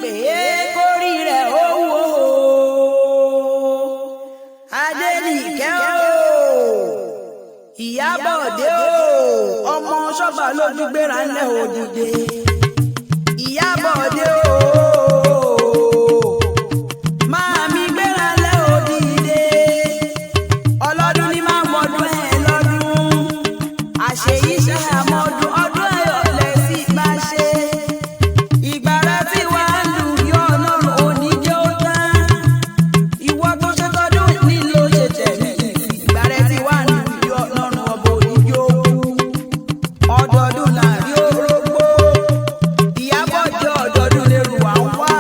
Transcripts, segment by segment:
pè é kórì rẹ̀ ó wò ó. Adénìkẹ́ o Ìyábọ̀dé o ọmọ Ṣọ́ba lójú gbéra ńlẹ̀ òdìdè. Ìyábọ̀dé o máa mi gbéra ńlẹ̀ òdìdè. Ọlọ́dún ní máa mọdún ẹ̀ lọ́dún. Àṣeyí ṣe àmọ́dún ọdún ẹ̀yọ̀ lẹ́sìn máa ṣe. Ìgbàrá tí wàá lù yọ Ọlọ́run òní jẹ́ ó tán. Ìwọ tó ṣe tọdún nílò ṣe tẹ̀lé. Ìgbàrá tí wàá lù yọ Ọlọ́run ọba òní jẹ́ ó kú. Ọdọọdún làrí orógbó. Ìyábọ̀dé ọdọọdún lérò wá ń wá.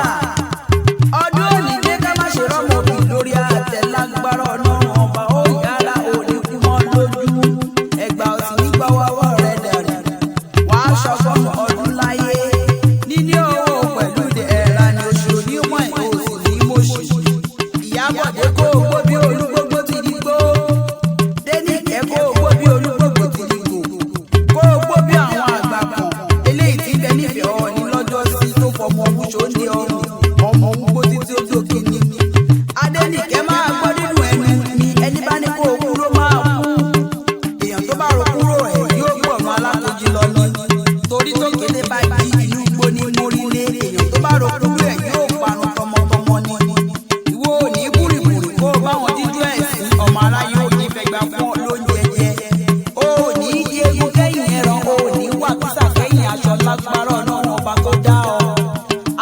Ọdún òní dé ká má ṣe rọ́mọbì lórí àtẹ lágbára Ọlọ́run ọba ó yára òní kú mọ́ lójú. Ẹgbà òsì nígbà wọ́wọ́ rẹ̀ dẹ̀rẹ̀. Wàá ṣọgbọ́n ọdún láyé. Níní owó pẹ̀lú ẹ̀rà ni oṣù onímọ̀ ẹ̀ òsì ní mọ̀ṣì. Ìyábọ̀dé kó ogbó bí olúgbógbó ti di gbó. Dénìkẹ́ kó ogbó bí olúgbógbó ti di gbò. Kó ogbó bí àwọn àgbà kan. Eléyìí tí bẹ nífẹ̀ẹ́ Ọọ̀ni lọ́jọ́ sí tó fọmọ wúṣọ ní ọrùn. Ọmọ ń gbó títí ó tó kíní. Adénìkẹ́ máa gbọ́ nínú ẹnu ni ẹni bá ní kó o kúrò máa kú. Èèyàn tó bá ro kúrò ẹ̀ yóò gbọ̀nà alákòjì lọ ní. Torí tó kéde bá jí ìlú gbó ní mórílé. Èèyàn tó bá ro kúrò ẹ̀ yóò parun tọmọtọmọ ní. Ìwọ ò ní búrìbùrì kó o bá wọn dídú ẹ̀ sí. Ọmọ aráyé ò ní fẹ́ gbà fún ọ lóúnjẹ jẹ. O ò ní yí egun kẹ́yìn ẹran. O ò ní wà kísà kẹ́yìn aṣọ lágbára Ọlọ́run ọba tó dá ọ.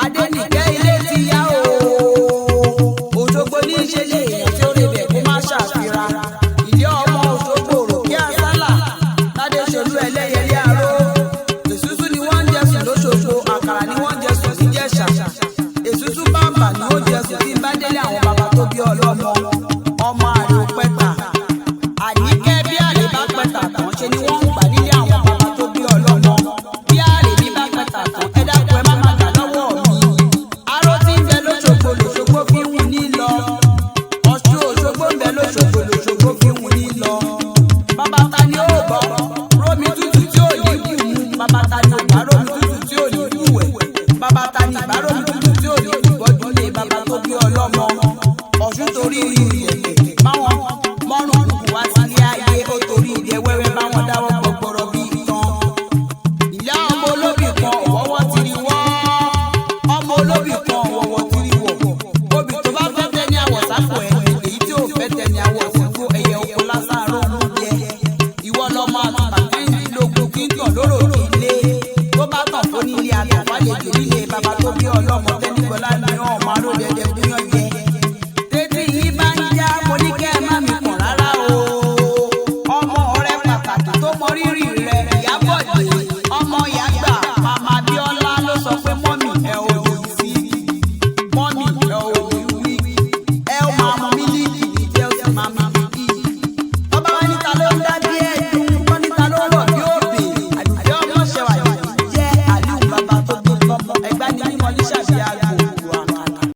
Adénìkẹ́ ilé ti yá o. Òṣogbo ní í ṣe lè èèyàn tí ó lè bẹ̀ kó má ṣàfihàn. Ilé ọmọ Òṣogbo rò kí àsálà. Tádé ṣolú ẹlẹ́yẹlé aró. Èsúsú ni wọ́n ń jẹ sùn lóṣogbo. Àkàrà ni wọ́n ń jẹ sùn ní Jẹ̀ṣà. Èsúsú bàbà ni ó jẹ sùn tí ń bá délé àwọn bàbá tó bí ọlọ́mọ. Ọmọ àrè ò pẹ́ta. Àníkẹ́ bí àrè bá pẹ́ta tán ṣe ni wọ́n ń gbà nílé àwọn bàbá tó bí ọlọ́mọ. Bí àrè mi bá pẹ́ta tán ẹ dákun ẹ má má gbà lọ́wọ́ mi. Aró tí ń bẹ lóṣogbo lòṣogbo fi ń wù ní lọ. Ọ̀ṣun Òṣogbo ń bẹ lóṣogbo lòṣogbo fi ń wù ní lọ. Bàbá ta ni ó gbọ́? Rómi tútù tí ò ní wù mú. Bàbá ta ni ò bá rómi tútù tí ò ní wù wẹ̀? Bàbá ta ni ìbá